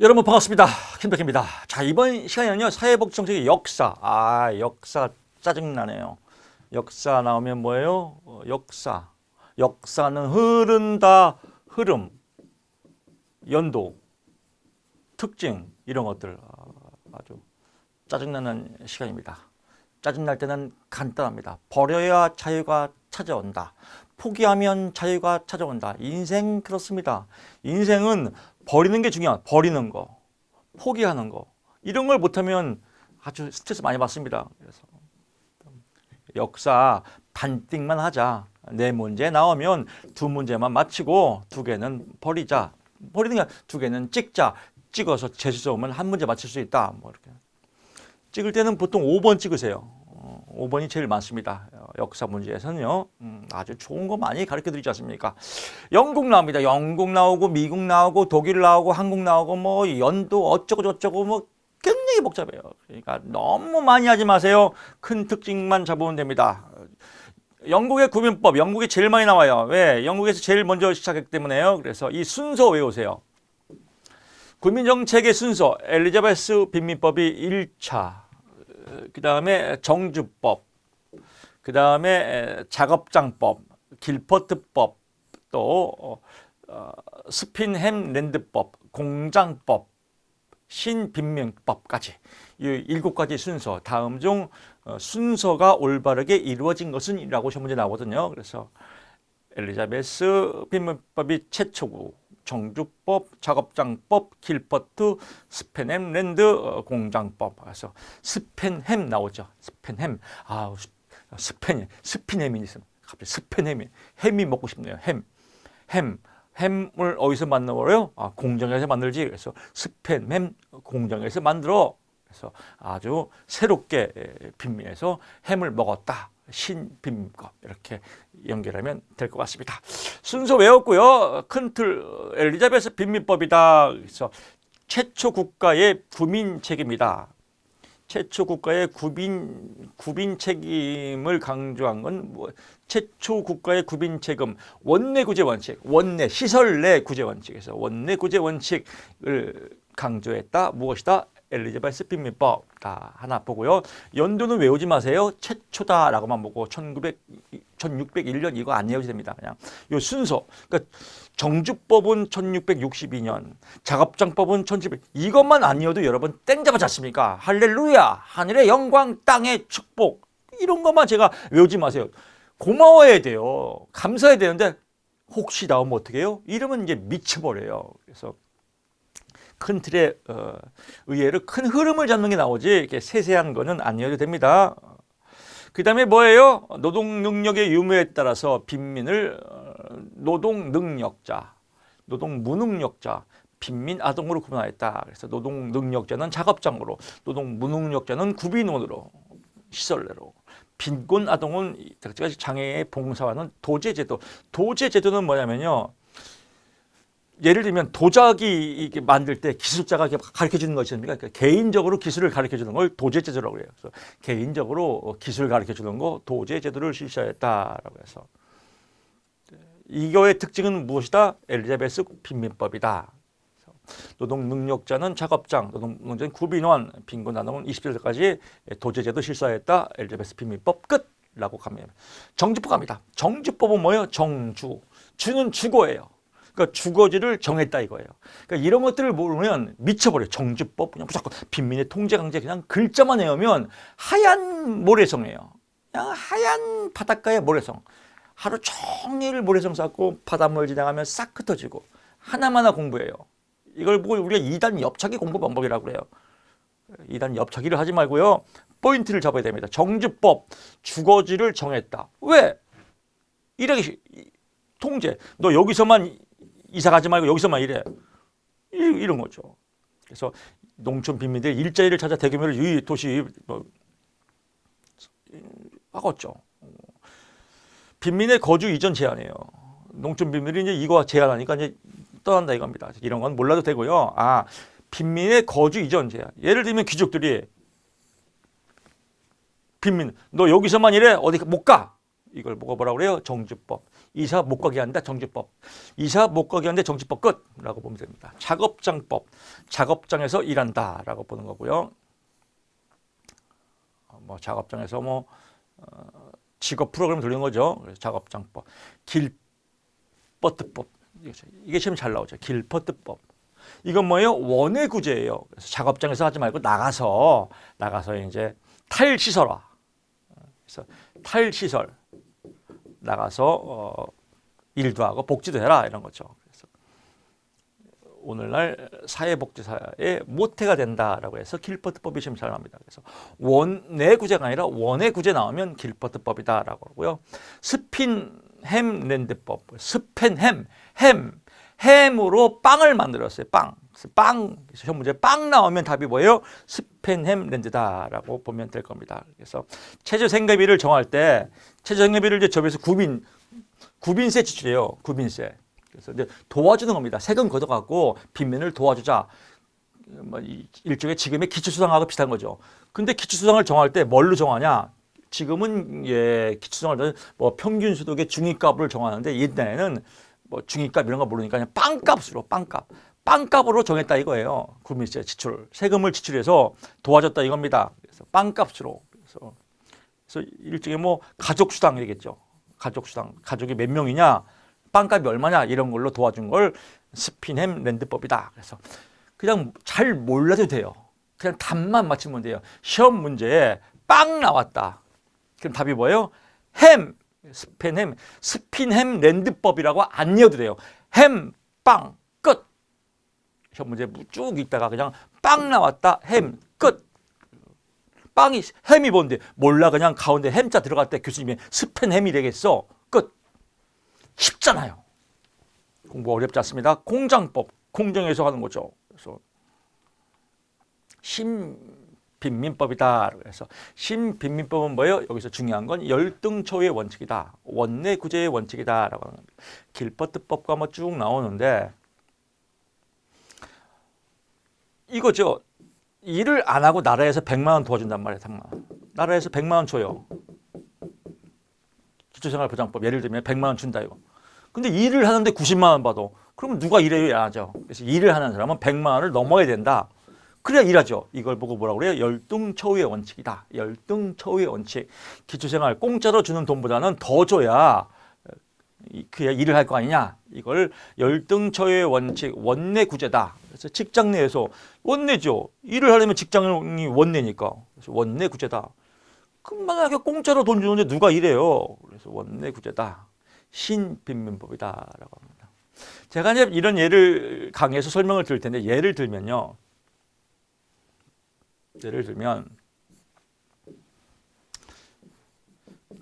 여러분 반갑습니다. 김백희입니다. 자, 이번 시간에는요, 사회복지정책의 역사. 역사 짜증나네요. 역사 나오면 뭐예요? 역사. 역사는 흐른다. 흐름, 연도, 특징 이런 것들 아주 짜증나는 시간입니다. 짜증날 때는 간단합니다. 버려야 자유가 찾아온다. 포기하면 자유가 찾아온다. 인생 그렇습니다. 인생은 버리는 게 중요한, 버리는 거, 포기하는 거, 이런 걸 못하면 아주 스트레스 많이 받습니다. 그래서 역사 반띵만 하자. 네 문제 나오면 두 문제만 맞히고 두 개는 버리자. 버리는 게 두 개는 찍자. 찍어서 재수 오면 한 문제 맞출 수 있다. 뭐 이렇게 찍을 때는 보통 5번 찍으세요. 5번이 제일 많습니다. 역사 문제에서는요. 아주 좋은 거 많이 가르쳐 드리지 않습니까? 영국 나옵니다. 영국 나오고 미국 나오고 독일 나오고 한국 나오고 뭐 연도 어쩌고 저쩌고 뭐 굉장히 복잡해요. 그러니까 너무 많이 하지 마세요. 큰 특징만 잡으면 됩니다. 영국의 구빈법, 영국이 제일 많이 나와요. 왜? 영국에서 제일 먼저 시작했기 때문에요. 그래서 이 순서 외우세요. 구민정책의 순서, 엘리자베스 빈민법이 1차. 그 다음에 정주법, 그 다음에 작업장법, 길퍼트법, 또 스핀햄랜드법, 공장법, 신빈민법까지 이 7가지 순서, 다음 중 순서가 올바르게 이루어진 것은 이라고 시험 문제 나오거든요. 그래서 엘리자베스 빈민법이 최초고, 정주법, 작업장법, 길퍼트, 스펜햄랜드 공장법. 그래서 스펜햄 나오죠. 스펜햄. 스피넴이 있으면 갑자기 스펜햄이 햄이 먹고 싶네요. 햄을 어디서 만들어요? 공장에서 만들지. 그래서 스펜햄 공장에서 만들어. 그래서 아주 새롭게 빈민에서 햄을 먹었다. 신빈민법 이렇게 연결하면 될 것 같습니다. 순서 외웠고요. 큰 틀 엘리자베스 빈민법이다. 그래서 최초 국가의 구민 책임이다. 최초 국가의 구빈 책임을 강조한 건 뭐, 최초 국가의 구빈 책임, 원내 구제 원칙, 원내 시설 내 구제 원칙에서 원내 구제 원칙을 강조했다. 무엇이다? 엘리자베스 빈민법. 다 하나 보고요. 연도는 외우지 마세요. 최초다라고만 보고 1601년 이거 안 외우셔도 됩니다. 그냥 요 순서. 그러니까 정주법은 1662년, 작업장법은 1700. 이것만 안 외워도 여러분 땡 잡아지 않습니까? 할렐루야, 하늘의 영광, 땅의 축복. 이런 것만 제가 외우지 마세요. 고마워해야 돼요. 감사해야 되는데 혹시 나오면 어떻게 해요? 이러면 이제 미쳐버려요. 그래서 큰 틀에 의외로 큰 흐름을 잡는 게 나오지 이렇게 세세한 거는 안 외워도 됩니다. 그 다음에 뭐예요? 노동 능력의 유무에 따라서 빈민을 노동 능력자, 노동 무능력자, 빈민 아동으로 구분하였다. 그래서 노동 능력자는 작업장으로, 노동 무능력자는 구빈원으로, 시설내로, 빈곤 아동은 장애의 봉사와는 도제제도. 도제제도는 뭐냐면요. 예를 들면 도자기 이렇게 만들 때 기술자가 가르쳐 주는 거 있습니까? 그러니까 개인적으로 기술을 가르쳐 주는 걸 도제제도라고 해요. 그래서 개인적으로 기술 가르쳐 주는 거 도제제도를 실시했다라고 해서 이거의 특징은 무엇이다? 엘리자베스 빈민법이다. 노동 능력자는 작업장, 노동 능력자는 구빈원, 빈곤 아동은 20세까지 도제제도 실시했다. 엘리자베스 빈민법 끝라고 가면 정주법 갑니다. 정주법은 뭐예요? 정주. 주는 주거예요. 그러니까 주거지를 정했다 이거예요. 그러니까 이런 것들을 모르면 미쳐버려요. 정주법 그냥 무조건 빈민의 통제 강제 그냥 글자만 외우면 하얀 모래성이에요. 그냥 하얀 바닷가의 모래성. 하루 종일 모래성 쌓고 바닷물 지나가면 싹 흩어지고 하나마나 공부해요. 이걸 보고 우리가 2단 엽차기 공부 방법이라고 그래요. 2단 엽차기를 하지 말고요. 포인트를 잡아야 됩니다. 정주법 주거지를 정했다. 왜? 이렇게 통제. 너 여기서만 이사 가지 말고 여기서만 일해. 이런 거죠. 그래서 농촌 빈민들이 일자리를 찾아 대규모를 유의 도시 하겠죠. 빈민의 거주 이전 제한이에요. 농촌 빈민들이 이제 이거 제한하니까 이제 떠난다 이겁니다. 이런 건 몰라도 되고요. 빈민의 거주 이전 제한. 예를 들면 귀족들이 빈민, 너 여기서만 일해 어디 못 가. 이걸 보고 뭐라고 그래요? 정주법. 이사 못 가게 한다. 정주법. 이사 못 가게 하는데 정주법 끝라고 보면 됩니다. 작업장법. 작업장에서 일한다라고 보는 거고요. 뭐 작업장에서 뭐 직업 프로그램 돌리는 거죠. 그래서 작업장법. 길버트법. 이게 지금 잘 나오죠. 길버트법. 이건 뭐예요? 원외 구제예요. 그래서 작업장에서 하지 말고 나가서 이제 탈시설화. 그래서 탈시설 나가서 일도 하고 복지도 해라 이런 거죠. 그래서 오늘날 사회복지사의 모태가 된다라고 해서 길버트법이 지금 잘 나옵니다. 그래서 원내 구제가 아니라 원외 구제 나오면 길버트법이다라고 하고요. 스핀햄랜드법, 스펜햄, 햄으로 빵을 만들었어요. 빵. 시험 문제 빵 나오면 답이 뭐예요? 스펜햄랜드다라고 보면 될 겁니다. 그래서 최저생계비를 정할 때 최저생계비를 이제 접해서 구빈세 지출이에요. 구빈세. 그래서 이제 도와주는 겁니다. 세금 걷어갖고 빚면을 도와주자. 뭐 일종의 지금의 기초수당하고 비슷한 거죠. 근데 기초수당을 정할 때 뭘로 정하냐? 지금은 기초수당을 뭐 평균 소득의 중위값을 정하는데 옛날에는 뭐 중위값 이런 거 모르니까 그냥 빵값으로 정했다 이거예요. 구민세 지출, 세금을 지출해서 도와줬다 이겁니다. 그래서 빵값으로. 그래서 일종의 뭐 가족수당 되겠죠. 가족수당, 가족이 몇 명이냐, 빵값이 얼마냐 이런 걸로 도와준 걸 스핀햄랜드법이다. 그래서 그냥 잘 몰라도 돼요. 그냥 답만 맞추면 돼요. 시험 문제에 빵 나왔다. 그럼 답이 뭐예요? 스핀햄랜드법이라고 안 이어도 돼요. 햄, 빵, 끝. 시험 문제 쭉 있다가 그냥 빵 나왔다. 햄, 끝. 빵이 햄이 뭔데? 몰라. 그냥 가운데 햄자 들어갈 때 교수님이 스펜햄이 되겠어. 끝. 쉽잖아요. 공부 어렵지 않습니다. 공장법. 공정에서 하는 거죠. 그래서 신빈민법이다. 그래서 신빈민법은 뭐예요? 여기서 중요한 건 열등초의 원칙이다. 원내 구제의 원칙이다라고 하는 겁니다. 길버트법과 뭐 쭉 나오는데 이거죠. 일을 안 하고 나라에서 100만 원 도와준단 말이에요. 100만 원. 나라에서 100만 원 줘요. 기초생활보장법 예를 들면 100만 원 준다 이거. 근데 일을 하는데 90만 원 받아. 그러면 누가 일해요? 안 하죠. 그래서 일을 하는 사람은 100만 원을 넘어야 된다. 그래야 일하죠. 이걸 보고 뭐라고 그래요? 열등초의 원칙이다. 열등초의 원칙. 기초생활 공짜로 주는 돈보다는 더 줘야 그야 일을 할 거 아니냐. 이걸 열등초의 원칙, 원내 구제다. 그래서 직장 내에서 원내죠. 일을 하려면 직장이 원내니까. 그래서 원내 구제다. 그럼 만약에 공짜로 돈 주는데 누가 일해요? 그래서 원내 구제다. 신빈민법이다라고 합니다. 제가 이제 이런 예를 강의에서 설명을 드릴 텐데 예를 들면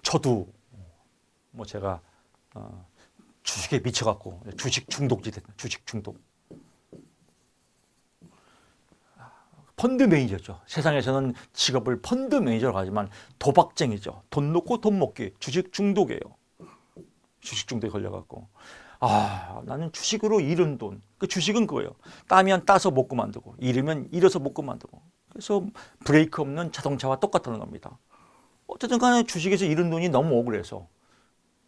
저도 뭐 제가 주식에 미쳐갖고 주식 중독이 됐다. 주식 중독. 펀드 매니저죠. 세상에서는 직업을 펀드 매니저라고 하지만 도박쟁이죠. 돈 놓고 돈 먹기. 주식 중독이에요. 주식 중독에 걸려갖고 나는 주식으로 잃은 돈. 그 주식은 그거예요. 따면 따서 못 그만두고 잃으면 잃어서 못 그만두고. 그래서 브레이크 없는 자동차와 똑같다는 겁니다. 어쨌든 간에 주식에서 잃은 돈이 너무 억울해서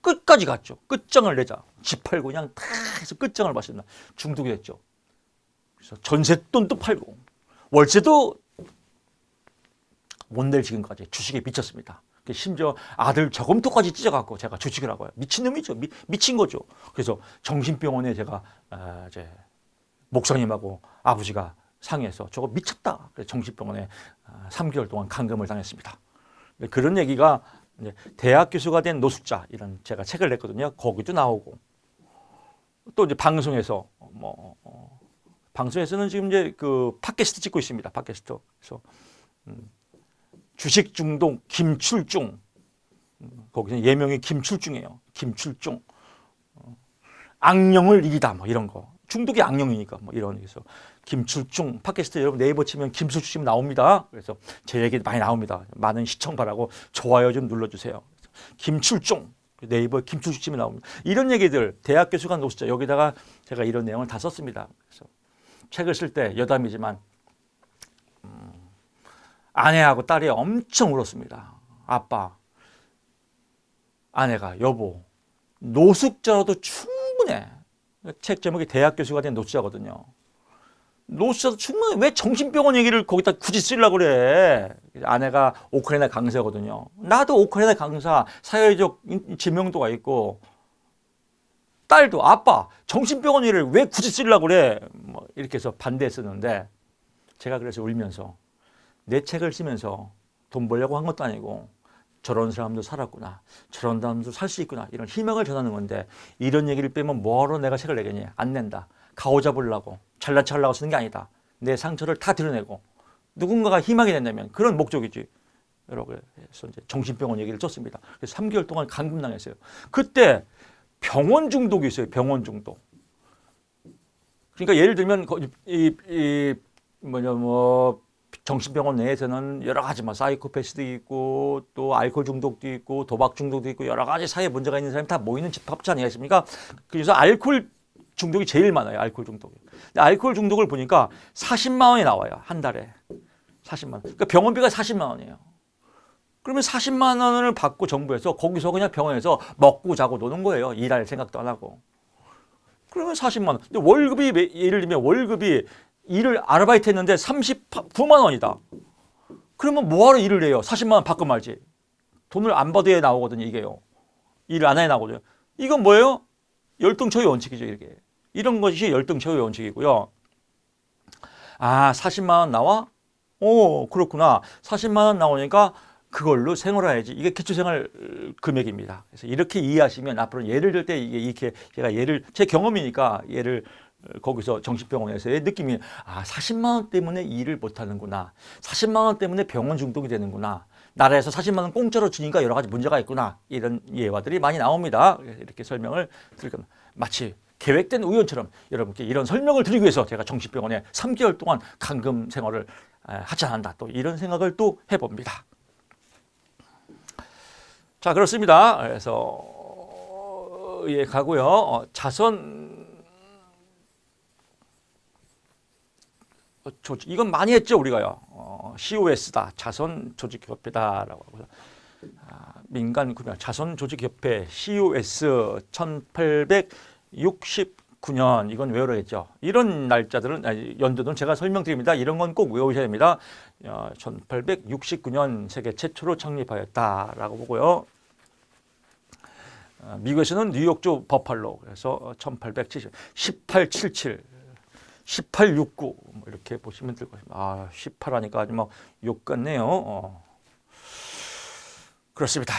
끝까지 갔죠. 끝장을 내자. 집 팔고 그냥 다 해서 끝장을 마신다. 중독이 됐죠. 그래서 전셋돈도 팔고 월세도 못 낼 지금까지 주식에 미쳤습니다. 심지어 아들 저금통까지 찢어갖고 제가 주식을 하고요. 미친놈이죠. 미친 거죠. 그래서 정신병원에 제가 이제 목사님하고 아버지가 상의해서 저거 미쳤다. 그래서 정신병원에 3개월 동안 감금을 당했습니다. 그런 얘기가 이제 대학 교수가 된 노숙자 이런 제가 책을 냈거든요. 거기도 나오고 또 이제 방송에서 방송에서는 지금 이제 그 팟캐스트 찍고 있습니다. 팟캐스트. 그래서 주식 중독 김출중. 거기서 예명이 김출중이에요. 김출중. 악령을 이기다 뭐 이런 거. 중독이 악령이니까 뭐 이런 그래서 김출중 팟캐스트 여러분 네이버 치면 김출중 치면 나옵니다. 그래서 제 얘기 많이 나옵니다. 많은 시청 바라고 좋아요 좀 눌러주세요. 김출중 네이버 김출중 치면 나옵니다. 이런 얘기들 대학 교수가 노숙자 여기다가 제가 이런 내용을 다 썼습니다. 그래서 책을 쓸 때 여담이지만 아내하고 딸이 엄청 울었습니다. 아빠 아내가 여보 노숙자라도 충분해. 책 제목이 대학 교수가 된 노숙자거든요. 노숙자도 충분해. 왜 정신병원 얘기를 거기다 굳이 쓰려고 그래. 아내가 우크라이나 강사거든요. 나도 우크라이나 강사, 사회적 지명도가 있고, 딸도 아빠 정신병원 얘기를 왜 굳이 쓰려고 그래. 뭐 이렇게 해서 반대했었는데, 제가 그래서 울면서 내 책을 쓰면서 돈 벌려고 한 것도 아니고 저런 사람도 살았구나, 저런 사람도 살 수 있구나, 이런 희망을 전하는 건데, 이런 얘기를 빼면 뭐하러 내가 책을 내겠니. 안 낸다. 가오 잡으려고 잘난 척 하려고 쓰는 게 아니다. 내 상처를 다 드러내고 누군가가 희망이 된다면 그런 목적이지. 여러분, 그래서 이제 정신병원 얘기를 썼습니다. 그래서 3개월 동안 감금당했어요. 그때 병원 중독이 있어요. 병원 중독. 그러니까 예를 들면 정신병원 내에서는 여러 가지 사이코패스도 있고 또 알코올 중독도 있고 도박 중독도 있고 여러 가지 사회 문제가 있는 사람이 다 모이는 집합지 아니겠습니까? 그래서 알코올 중독이 제일 많아요. 알코올 중독이. 근데 알코올 중독을 보니까 40만 원이 나와요. 한 달에. 40만 원. 그러니까 병원비가 40만 원이에요. 그러면 40만 원을 받고 정부에서 거기서 그냥 병원에서 먹고 자고 노는 거예요. 일할 생각도 안 하고. 그러면 40만 원. 근데 월급이 예를 들면 월급이 일을 아르바이트 했는데 39만 원이다. 그러면 뭐하러 일을 해요? 40만 원 받고 말지. 돈을 안 받아야 나오거든요. 이게요. 일을 안 해야 나오거든요. 이건 뭐예요? 열등처우 원칙이죠. 이렇게. 이런 것이 열등처우 원칙이고요. 아, 40만 원 나와? 오, 그렇구나. 40만 원 나오니까 그걸로 생활해야지. 이게 기초생활 금액입니다. 그래서 이렇게 이해하시면 앞으로 예를 들 때 이렇게 제가 제 경험이니까 거기서 정신병원에서의 느낌이 40만 원 때문에 일을 못 하는구나. 40만 원 때문에 병원 중독이 되는구나. 나라에서 40만 원 공짜로 주니까 여러 가지 문제가 있구나. 이런 예화들이 많이 나옵니다. 이렇게 설명을 드릴 겁니다. 마치 계획된 우연처럼 여러분께 이런 설명을 드리기 위해서 제가 정신병원에 3개월 동안 감금 생활을 하지 않았나, 또 이런 생각을 또 해봅니다. 자, 그렇습니다. 그래서 가고요. 자선 조직, 이건 많이 했죠 우리가요. COS다, 자선조직협회다라고 하고요. 민간구명 자선조직협회 COS 1869년, 이건 외우라겠죠. 이런 날짜들은 연도는 제가 설명드립니다. 이런 건 꼭 외우셔야 됩니다. 1869년 세계 최초로 창립하였다라고 보고요. 미국에서는 뉴욕주 버팔로, 그래서 1870, 1877, 1869 이렇게 보시면 될 것입니다. 18하니까 아주 욕 같네요. 그렇습니다.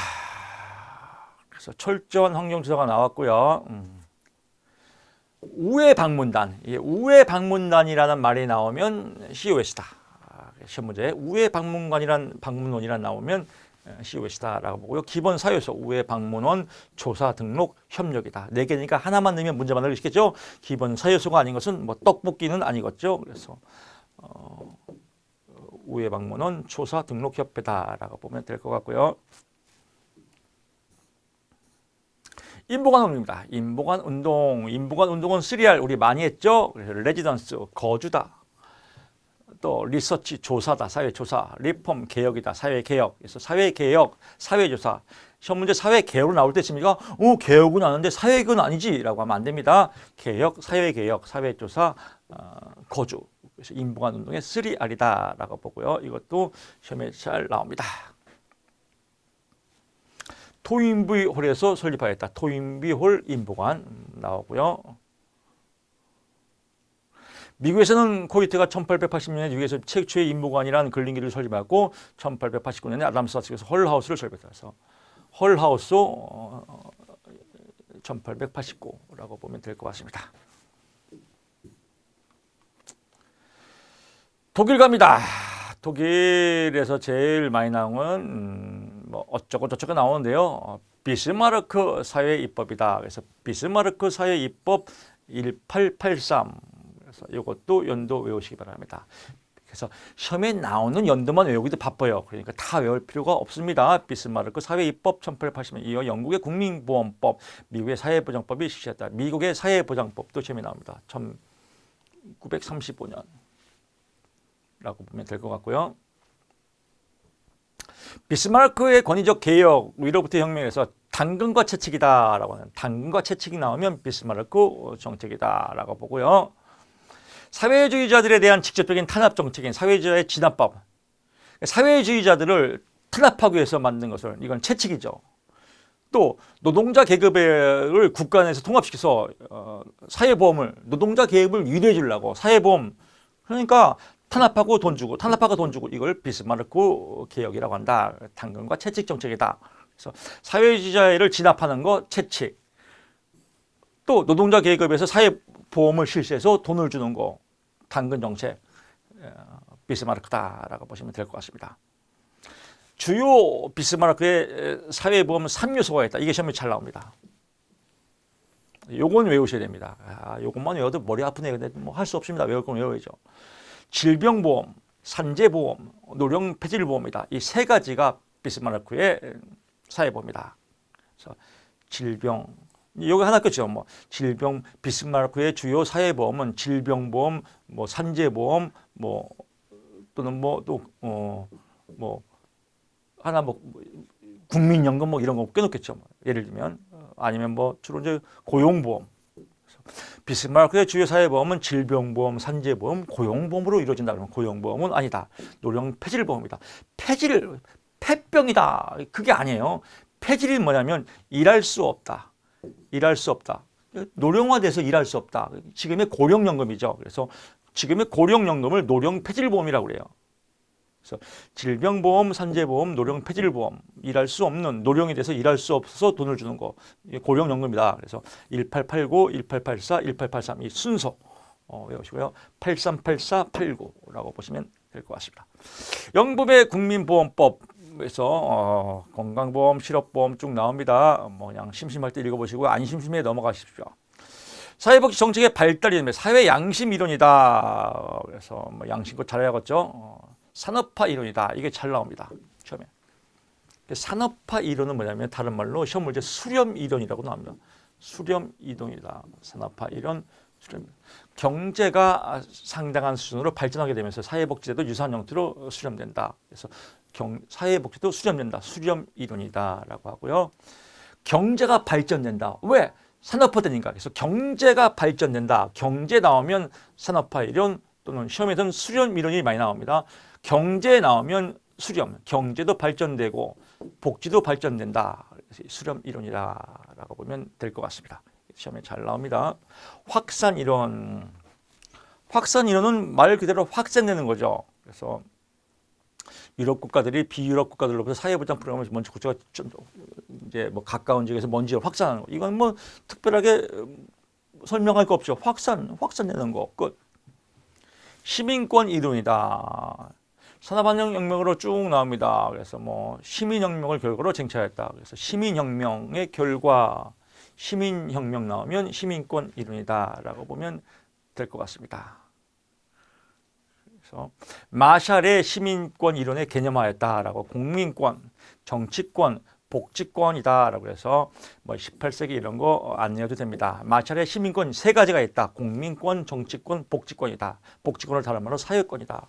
그래서 철저한 환경조사가 나왔고요. 우회방문단, 우회방문단이라는 말이 나오면 COS다. 시험 문제 우회방문원이란 나오면 COS다라고 보고요. 기본 사유서 우회방문원 조사 등록 협력이다. 4개니까 하나만 넣으면 문제만 넣으시겠죠. 기본 사유서가 아닌 것은 떡볶이는 아니겠죠. 그래서 우회방문원 조사 등록 협회다라고 보면 될 것 같고요. 인보관운동입니다. 인보관운동, 인보관운동은 3R 우리 많이 했죠. 그래서 레지던스, 거주다. 또 리서치, 조사다, 사회조사, 리폼, 개혁이다, 사회개혁. 그래서 사회개혁, 사회조사. 시험 문제 사회개혁으로 나올 때 있습니까? 개혁은 아는데 사회개혁은 아니지 라고 하면 안 됩니다. 개혁, 사회개혁, 사회조사, 거주. 그래서 인보관운동의 3R이다 라고 보고요. 이것도 시험에 잘 나옵니다. 토인비 홀에서 설립하였다. 토인비 홀 인보관 나오고요. 미국에서는 코이트가 1880년에 미국에서 최초의 인보관이라는 근린기를 설립하고 1889년에 아담스 하스에서 홀하우스를 설립해서 홀하우스 1889라고 보면 될 것 같습니다. 독일 갑니다. 독일에서 제일 많이 나오는 어쩌고 저쩌고 나오는데요. 비스마르크 사회 입법이다. 그래서 비스마르크 사회 입법 1883. 그래서 이것도 연도 외우시기 바랍니다. 그래서 시험에 나오는 연도만 외우기도 바빠요. 그러니까 다 외울 필요가 없습니다. 비스마르크 사회 입법 1880년 이어 영국의 국민보험법, 미국의 사회보장법이 실시했다. 미국의 사회보장법도 시험에 나옵니다. 1935년. 라고 보면 될 것 같고요. 비스마르크의 권위적 개혁, 위로부터 혁명에서 당근과 채찍이다라고 하는 당근과 채찍이 나오면 비스마르크 정책이다라고 보고요. 사회주의자들에 대한 직접적인 탄압 정책인 사회주의자의 진압법. 사회주의자들을 탄압하기 위해서 만든 것을 이건 채찍이죠. 또 노동자 계급을 국가 내에서 통합시켜서 사회보험을 노동자 계급을 유도해 주려고 사회보험 그러니까 탄압하고 돈 주고 탄압하고 돈 주고 이걸 비스마르크 개혁이라고 한다. 당근과 채찍 정책이다. 그래서 사회주의자를 진압하는 거 채찍. 또 노동자 계급에서 사회보험을 실시해서 돈을 주는 거 당근 정책 비스마르크다라고 보시면 될 것 같습니다. 주요 비스마르크의 사회보험 3요소가 있다. 이게 시험에 잘 나옵니다. 요건 외우셔야 됩니다. 요것만 외워도 머리 아프네. 근데 뭐 할 수 없습니다. 외울 건 외워야죠. 질병보험, 산재보험, 노령폐질보험이다. 이 세 가지가 비스마르크의 사회보험이다. 그래서 질병, 여기 하나 끝이죠. 뭐 질병 비스마르크의 주요 사회보험은 질병보험, 뭐 산재보험, 뭐 또는 하나 국민연금 뭐 이런 거 껴놓겠죠. 예를 들면 아니면 뭐 주로 이제 고용보험. 비스마르크의 주요 사회보험은 질병보험, 산재보험, 고용보험으로 이루어진다. 그러면 고용보험은 아니다. 노령폐질보험이다. 폐병이다. 그게 아니에요. 폐질이 뭐냐면 일할 수 없다. 일할 수 없다. 노령화돼서 일할 수 없다. 지금의 고령연금이죠. 그래서 지금의 고령연금을 노령폐질보험이라고 그래요. 그래서 질병보험, 산재보험, 노령폐질보험, 일할 수 없는 노령이 돼서 일할 수 없어서 돈을 주는 거 고령연금이다. 그래서 1889, 1884, 1883 이 순서 외우시고요. 8384, 89라고 보시면 될 것 같습니다. 영국의 국민보험법에서 건강보험, 실업보험 쭉 나옵니다. 뭐 그냥 심심할 때 읽어보시고 안 심심해 넘어가십시오. 사회복지 정책의 발달이 되면 사회 양심 이론이다. 그래서 뭐 양심껏 잘 알아야겠죠. 산업화 이론이다. 이게 잘 나옵니다. 처음에. 산업화 이론은 뭐냐면 다른 말로 시험 문제 수렴 이론이라고 나옵니다. 수렴 이론이다. 산업화 이론, 수렴. 경제가 상당한 수준으로 발전하게 되면서 사회복지제도 유사한 형태로 수렴된다. 그래서 사회복지도 수렴된다. 수렴 이론이다라고 하고요. 경제가 발전된다. 왜? 산업화되니까. 그래서 경제가 발전된다. 경제 나오면 산업화 이론 또는 시험에서는 수렴 이론이 많이 나옵니다. 경제 나오면 수렴, 경제도 발전되고 복지도 발전된다. 수렴 이론이다라고 보면 될 것 같습니다. 시험에 잘 나옵니다. 확산 이론. 확산 이론은 말 그대로 확산되는 거죠. 그래서 유럽 국가들이 비유럽 국가들로부터 사회보장 프로그램을 먼저 구조가 좀 이제 뭐 가까운 지역에서 먼지를 확산하는 거. 이건 뭐 특별하게 설명할 거 없죠. 확산되는 거 끝. 시민권 이론이다. 산업혁명으로 쭉 나옵니다. 그래서 뭐 시민혁명을 결과로 쟁취하였다. 그래서 시민혁명의 결과, 시민혁명 나오면 시민권 이론이다라고 보면 될 것 같습니다. 그래서 마샬의 시민권 이론에 개념화했다라고 국민권, 정치권, 복지권이다라고 해서 뭐 18세기 이런 거 안 내어도 됩니다. 마샬의 시민권 세 가지가 있다. 국민권, 정치권, 복지권이다. 복지권을 다른 말로 사회권이다.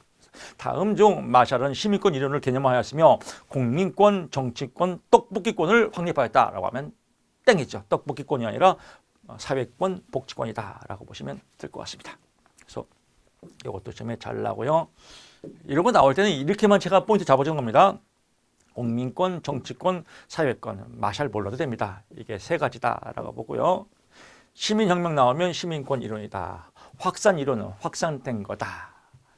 다음 중 마샬은 시민권 이론을 개념화하였으며 국민권, 정치권, 떡볶이권을 확립하였다라고 하면 땡이죠. 떡볶이권이 아니라 사회권, 복지권이다라고 보시면 될 것 같습니다. 그래서 이것도 좀 잘 나고요. 이런 거 나올 때는 이렇게만 제가 포인트 잡아준 겁니다. 국민권, 정치권, 사회권, 마샬 몰라도 됩니다. 이게 세 가지다라고 보고요. 시민혁명 나오면 시민권 이론이다. 확산 이론은 확산된 거다.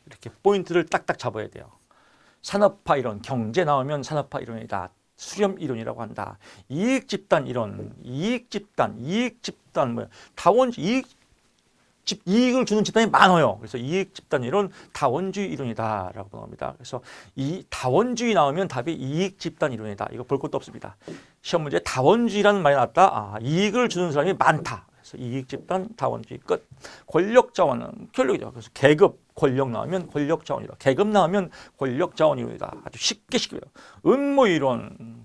이렇게 포인트를 딱딱 잡아야 돼요. 산업화 이론, 경제 나오면 산업화 이론이다. 수렴 이론이라고 한다. 이익집단 이론, 이익집단, 뭐 다원주의, 이익을 주는 집단이 많아요. 그래서 이익집단 이론, 다원주의 이론이다라고 나옵니다. 그래서 이 다원주의 나오면 답이 이익집단 이론이다. 이거 볼 것도 없습니다. 시험 문제에 다원주의라는 말이 나왔다. 이익을 주는 사람이 많다. 그래서 이익집단, 다원주의 끝. 권력자원은 권력이죠. 그래서 계급, 권력 나오면 권력자원이다. 계급 나오면 권력자원이다. 아주 쉽게 쉽게요. 음모이론.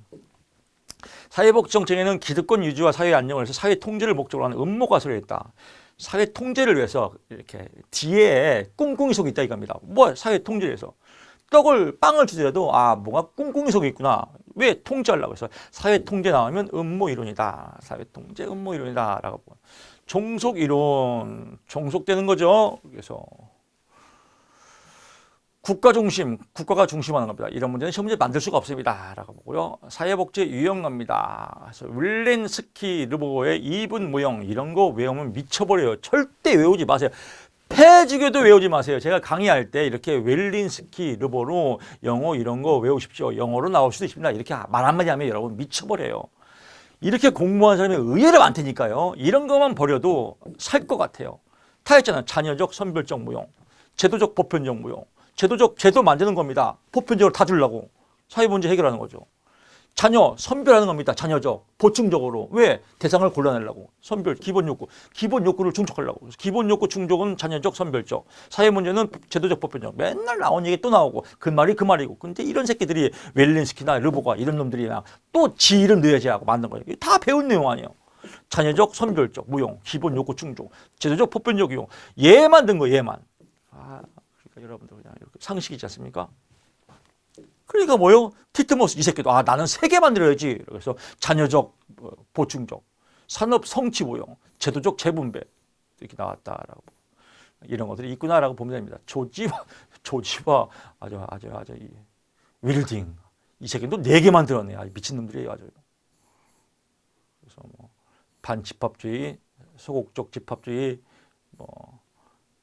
사회복지 정책에는 기득권 유지와 사회 안정을 위해서 사회 통제를 목적으로 하는 음모가 설려 있다. 사회 통제를 위해서 이렇게 뒤에 꿍꿍이 속이 있다 이겁니다. 뭐 사회 통제를 위해서 빵을 주더라도 뭔가 꿍꿍이 속이 있구나. 왜? 통제하려고 해서 사회통제 나오면 음모이론이다. 사회통제 음모이론이다 라고 보면 종속이론, 종속되는 거죠. 그래서 국가 중심, 국가가 중심하는 겁니다. 이런 문제는 시험 문제 만들 수가 없습니다. 라고 보고요. 사회복지 유형갑니다. 그래서 윌렌스키 르보의 이분 모형 이런 거 외우면 미쳐버려요. 절대 외우지 마세요. 폐지교도 외우지 마세요. 제가 강의할 때 이렇게 웰린스키 르보로 영어 이런 거 외우십시오. 영어로 나올 수도 있습니다. 이렇게 말 한마디 하면 여러분 미쳐버려요. 이렇게 공부하는 사람이 의외로 많다니까요. 이런 것만 버려도 살 것 같아요. 다 했잖아요. 자녀적 선별적 무용, 제도적 보편적 무용. 제도 만드는 겁니다. 보편적으로 다 주려고. 사회 문제 해결하는 거죠. 자녀 선별하는 겁니다. 자녀적, 보충적으로. 왜? 대상을 골라내려고. 선별, 기본 욕구를 충족하려고. 기본 욕구 충족은 자녀적, 선별적. 사회 문제는 제도적, 보편적. 맨날 나온 얘기 또 나오고 그 말이 그 말이고. 근데 이런 새끼들이 웰린스키나 르보가 이런 놈들이 또 지 이름 넣어야지 하고 만든 거예요. 다 배운 내용 아니에요. 자녀적, 선별적, 무용, 기본 욕구 충족, 제도적, 보편적 이용. 얘 만든 거예요. 얘만. 그러니까 여러분들 그냥 이렇게 상식이지 않습니까? 그러니까 뭐요? 티트모스 이 새끼도 나는 3개 만들어야지. 그래서 자녀적, 보충적, 산업 성취 모형, 제도적 재분배 이렇게 나왔다라고 이런 것들이 있구나라고 보면 됩니다. 조지와 아주 이 윌딩 이 새끼도 4개 만들었네. 미친 놈들이에요 아주. 그래서 뭐 반집합주의, 소극적 집합주의, 뭐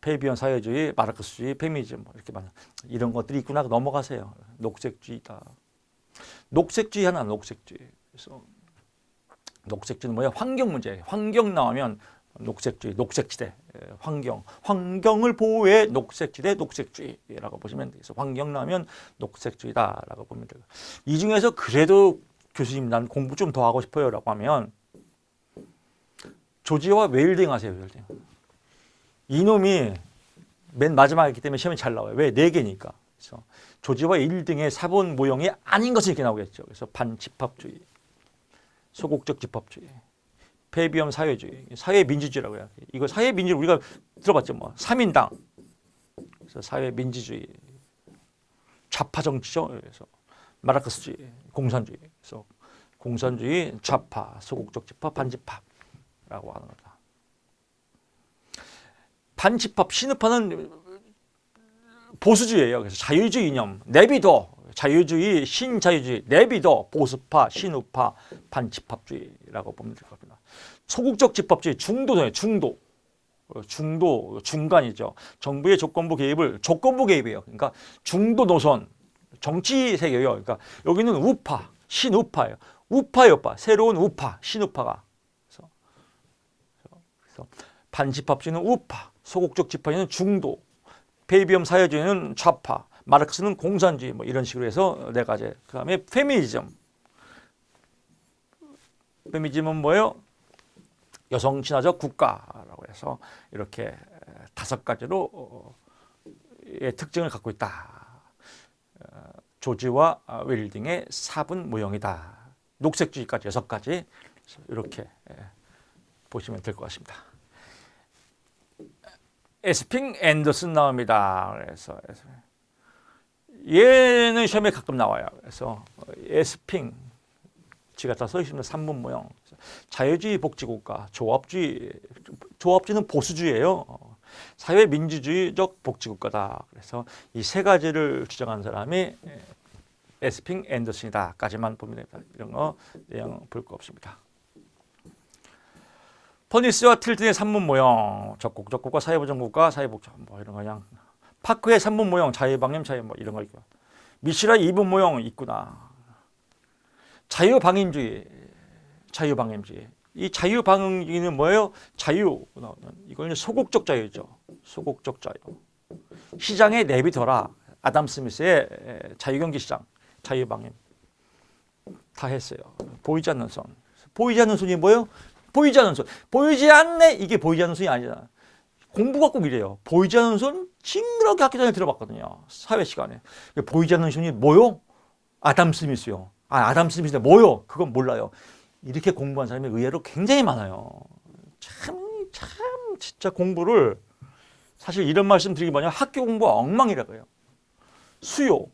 페이비언 사회주의, 마르크스주의, 페미니즘 이렇게 많은 이런 것들이 있구나 넘어가세요. 녹색주의다. 녹색주의 하나 녹색주의. 그래서 녹색주의는 뭐야? 환경 문제. 환경 나오면 녹색주의, 녹색지대, 환경을 보호해 녹색지대, 녹색주의라고 보시면 돼요. 그래서 환경 나오면 녹색주의다라고 보면 돼요. 이 중에서 그래도 교수님 난 공부 좀 더 하고 싶어요라고 하면 조지와 웰딩 하세요. 웰딩. 이놈이 맨 마지막에 있기 때문에 시험에 잘 나와요. 왜? 4개니까. 그래서 조지와 윌딩의 사본 모형이 아닌 것이 이렇게 나오겠죠. 그래서 반집합주의, 소극적 집합주의, 페이비엄 사회주의, 사회민주주의라고 해요. 이거 사회민주주의 우리가 들어봤죠. 뭐 3인당, 그래서 사회민주주의, 좌파 정치죠. 그래서 마르크스주의, 공산주의, 그래서 공산주의, 좌파, 소극적 집합, 반집합라고 하는 거다. 반집합, 신우파는 보수주의예요. 그래서 자유주의 이념, 내비둬, 자유주의, 신자유주의, 내비둬, 보수파, 신우파, 반집합주의라고 보면 될 겁니다. 소극적 집합주의, 중도예요. 중도, 중간이죠. 정부의 조건부 개입이에요. 그러니까 중도 노선, 정치 세계예요. 그러니까 여기는 우파, 신우파예요. 우파예요, 새로운 우파, 신우파가. 그래서 반집합주의는 우파, 소극적 집합주의는 중도, 페이비엄 사회주의는 좌파, 마르크스는 공산주의 뭐 이런 식으로 해서 4가지. 그다음에 페미니즘. 페미니즘은 뭐예요? 여성 친화적 국가라고 해서 이렇게 5가지로 특징을 갖고 있다. 조지와 웰딩의 4분 모형이다. 녹색주의까지 6가지 이렇게 보시면 될 것 같습니다. 에스핑 앤더슨 나옵니다. 그래서 얘는 시험에 가끔 나와요. 그래서 에스핑 지 갖다 써 있습니다. 3분 모형. 자유주의 복지국가, 조합주의는 보수주의예요. 사회민주주의적 복지국가다. 그래서 이 3가지를 주장한 사람이 에스핑 앤더슨이다까지만 보면 됩니다. 이런 거 내용 볼 거 없습니다. 퍼니스와 틸튼의 3분 모형, 적국과 사회보장국가, 사회복지 뭐 이런 거 그냥 파크의 3분 모형, 자유방임, 뭐 이런 거 있고 미시라 2분 모형 있구나. 자유방임주의. 이 자유방임주의는 뭐예요? 이거는 소극적 자유죠. 소극적 자유. 시장에 내비둬라. 아담 스미스의 자유경제 시장, 자유방임 다 했어요. 보이지 않는 손. 보이지 않는 손이 뭐예요? 보이지 않는 손. 보이지 않네. 이게 보이지 않는 손이 아니잖아. 공부가 꼭 이래요. 보이지 않는 손 징그럽게 학기 전에 들어봤거든요. 사회 시간에. 보이지 않는 손이 뭐요? 아담 스미스요. 아담 스미스 뭐요? 그건 몰라요. 이렇게 공부한 사람이 의외로 굉장히 많아요. 참 진짜 공부를 사실 이런 말씀 드리기 뭐냐 학교 공부가 엉망이라고 해요. 수요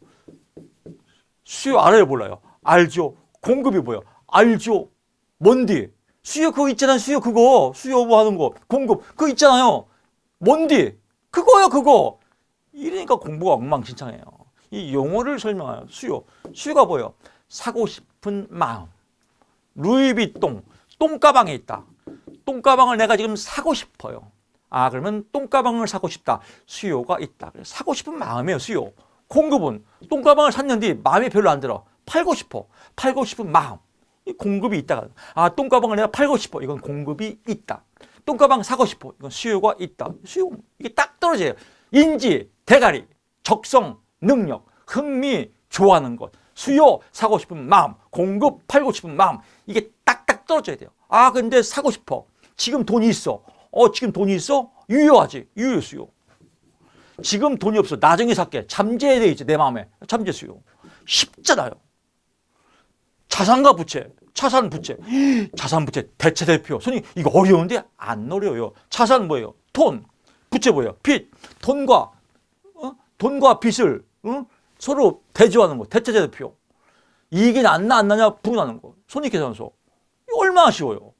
알아요 몰라요? 알죠. 공급이 뭐예요? 알죠. 뭔디? 수요 그거 있잖아요. 수요 그거. 수요 뭐 하는 거. 공급 그거 있잖아요. 뭔디? 그거요 그거. 이러니까 공부가 엉망진창해요. 이 용어를 설명해요. 수요. 수요가 뭐예요? 사고 싶은 마음. 루이비통. 똥가방에 있다. 똥가방을 내가 지금 사고 싶어요. 아, 그러면 똥가방을 사고 싶다. 수요가 있다. 사고 싶은 마음이에요, 수요. 공급은 똥가방을 샀는데 마음이 별로 안 들어. 팔고 싶어. 팔고 싶은 마음. 이 공급이 있다. 아, 똥가방을 내가 팔고 싶어. 이건 공급이 있다. 똥가방 사고 싶어. 이건 수요가 있다. 수요. 이게 딱 떨어져요. 인지, 대가리, 적성, 능력, 흥미, 좋아하는 것. 수요, 사고 싶은 마음. 공급, 팔고 싶은 마음. 이게 딱딱 떨어져야 돼요. 아, 근데 사고 싶어. 지금 돈이 있어. 지금 돈이 있어? 유효하지. 유효 수요. 지금 돈이 없어. 나중에 살게. 잠재돼 있지. 내 마음에. 잠재 수요. 쉽잖아요. 자산과 부채. 자산 부채. 자산 부채 대체 대표. 손님 이거 어려운데 안 어려워요. 자산 뭐예요? 돈. 부채 뭐예요? 빚. 돈과 빚을 서로 대조하는 거. 대체 대표. 이익이 났나 안 나냐 부분하는 거. 손익계산서. 이거 얼마나 쉬워요.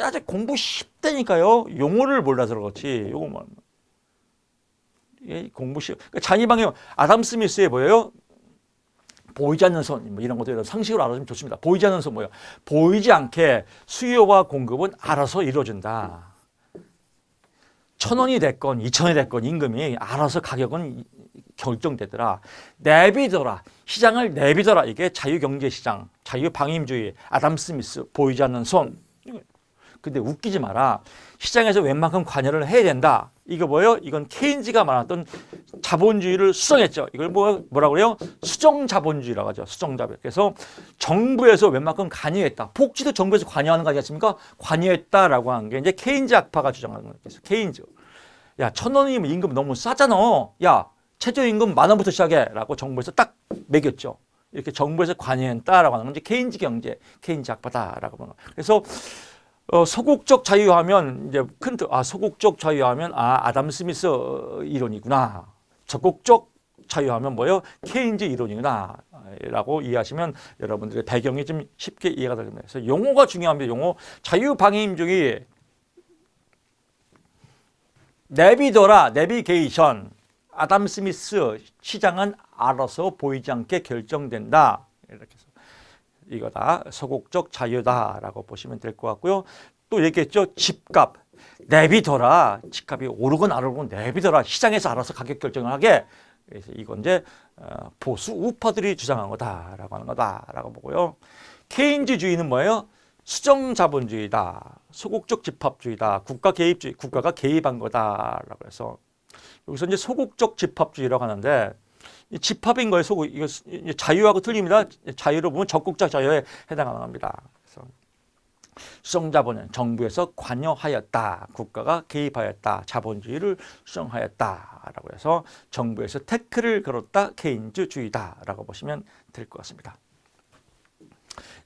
아직 공부 쉽다니까요. 용어를 몰라서 그렇지. 요거만. 공부 쉬워. 그러니까 자기방향 아담 스미스의 뭐예요? 보이지 않는 선, 뭐 이런 것들 상식으로 알아주면 좋습니다. 보이지 않는 선 뭐예요? 보이지 않게 수요와 공급은 알아서 이루어진다. 1,000원이 됐건 2,000원이 됐건 임금이 알아서 가격은 결정되더라. 내비둬라. 시장을 내비둬라. 이게 자유경제시장, 자유방임주의, 아담 스미스, 보이지 않는 손. 근데 웃기지 마라. 시장에서 웬만큼 관여를 해야 된다. 이거 뭐예요? 이건 케인즈가 말했던 자본주의를 수정했죠. 이걸 뭐라고 그래요? 수정자본주의라고 하죠. 수정자본. 그래서 정부에서 웬만큼 관여했다. 복지도 정부에서 관여하는 거 아니겠습니까? 관여했다라고 하는 게 이제 케인즈 학파가 주장하는 거예요. 그래서 케인즈. 야, 1,000원이면 임금 너무 싸잖아. 야, 최저임금 10,000원부터 시작해라고 정부에서 딱 매겼죠. 이렇게 정부에서 관여했다라고 하는 건 이제 케인즈 경제, 케인즈 학파다라고 하는 거예요. 그래서 소극적 자유하면 이제 소극적 자유하면 아담 스미스 이론이구나. 적극적 자유하면 뭐예요? 케인즈 이론이구나라고 이해하시면 여러분들의 배경이 좀 쉽게 이해가 됩니다. 그래서 용어가 중요합니다. 용어. 자유방임주의, 내비둬라, 내비게이션. 아담 스미스, 시장은 알아서 보이지 않게 결정된다. 이렇게 해서. 이거다. 소극적 자유다라고 보시면 될 것 같고요. 또 얘기했죠. 집값. 내비둬라. 집값이 오르건 안 오르건 내비둬라. 시장에서 알아서 가격 결정을 하게. 그래서 이건 이제 보수 우파들이 주장한 거다라고 하는 거다라고 보고요. 케인즈주의는 뭐예요? 수정자본주의다. 소극적 집합주의다. 국가 개입주의. 국가가 개입한 거다라고 해서 여기서 이제 소극적 집합주의라고 하는데 집합인 거예요. 이거 자유하고 틀립니다. 자유로 보면 적극적 자유에 해당합니다. 그래서 수정자본은 정부에서 관여하였다. 국가가 개입하였다. 자본주의를 수정하였다라고 해서 정부에서 태클을 걸었다. 케인즈주의다라고 보시면 될 것 같습니다.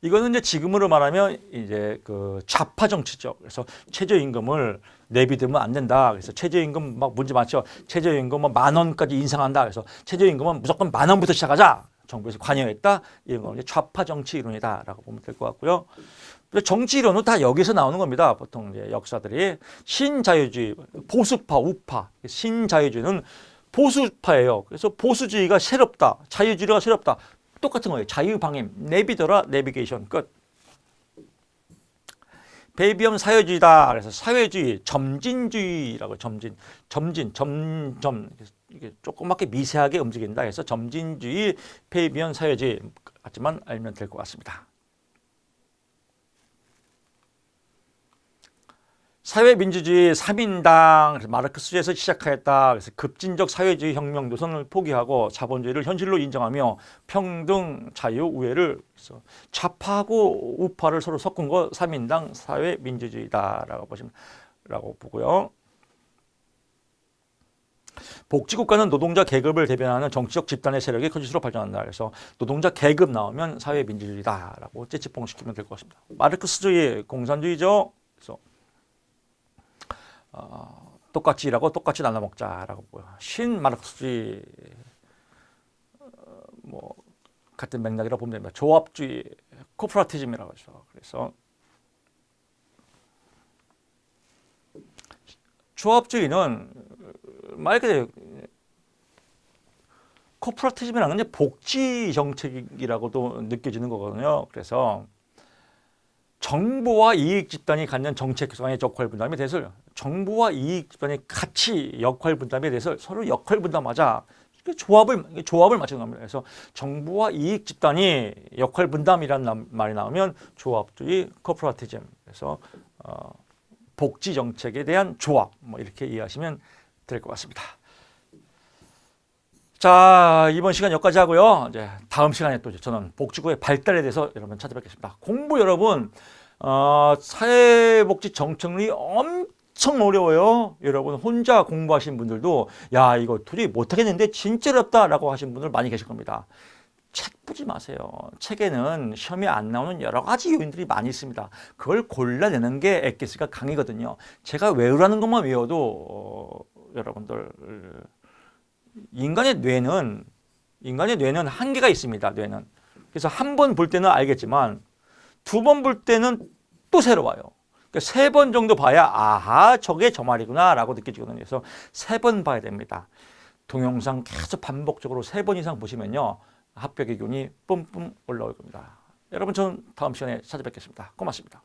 이거는 이제 지금으로 말하면 이제 그 좌파 정치죠. 그래서 최저임금을 내비두면 안 된다. 그래서 최저임금 막 문제 많죠. 최저임금 10,000원까지 인상한다. 그래서 최저임금은 무조건 10,000원부터 시작하자. 정부에서 관여했다. 이런 거 이제 좌파 정치 이론이다라고 보면 될 것 같고요. 정치 이론은 다 여기서 나오는 겁니다. 보통 이제 역사들이 신자유주의, 보수파, 우파, 신자유주의는 보수파예요. 그래서 보수주의가 새롭다. 자유주의가 새롭다. 똑같은 거예요. 자유방임, 내비둬라, 내비게이션 끝. 베이비엄 사회주의다. 그래서 사회주의, 점진주의라고 점진, 이게 조그맣게 미세하게 움직인다. 그래서 점진주의, 베이비엄 사회주의 같지만 알면 될 것 같습니다. 사회민주주의 3인당, 마르크스주의에서 시작하였다. 그래서 급진적 사회주의 혁명 노선을 포기하고 자본주의를 현실로 인정하며 평등, 자유, 우애를 좌파하고 우파를 서로 섞은 거 3인당 사회민주주의다라고 보고요. 복지국가는 노동자 계급을 대변하는 정치적 집단의 세력이 거짓으로 발전한다. 그래서 노동자 계급 나오면 사회민주주의다라고 재집봉시키면 될 것 같습니다. 마르크스주의, 공산주의죠. 그래서 똑같이 일하고 똑같이 나눠 먹자라고 보여. 신마르크스주의 같은 맥락이라고 보면 됩니다. 조합주의, 코퍼레티즘이라고 하죠. 그래서 조합주의는 말 그대로 코퍼레티즘이라는 건 복지 정책이라고도 느껴지는 거거든요. 그래서 정부와 이익 집단이 갖는 정책 구성의 역할 분담에 대해서 정부와 이익 집단이 같이 역할 분담에 대해서 서로 역할 분담하자. 조합을 맞추는 겁니다. 그래서 정부와 이익 집단이 역할 분담이라는 말이 나오면 조합주의, 코퍼레티즘. 그래서 복지 정책에 대한 조합. 뭐 이렇게 이해하시면 될 것 같습니다. 자, 이번 시간 여기까지 하고요. 이제 다음 시간에 또 저는 복지국의 발달에 대해서 여러분 찾아뵙겠습니다. 공부 여러분, 사회복지 정책이 엄청 어려워요. 여러분 혼자 공부하신 분들도 야, 이거 도저히 못하겠는데 진짜 어렵다라고 하신 분들 많이 계실 겁니다. 책 보지 마세요. 책에는 시험에 안 나오는 여러 가지 요인들이 많이 있습니다. 그걸 골라내는 게 엑기스가 강의거든요. 제가 외우라는 것만 외워도 여러분들 인간의 뇌는 한계가 있습니다. 뇌는. 그래서 한 번 볼 때는 알겠지만 두 번 볼 때는 또 새로워요. 그러니까 세 번 정도 봐야 아하 저게 저 말이구나 라고 느껴지거든요. 그래서 세 번 봐야 됩니다. 동영상 계속 반복적으로 3번 이상 보시면요. 합격의 기운이 뿜뿜 올라올 겁니다. 여러분 저는 다음 시간에 찾아뵙겠습니다. 고맙습니다.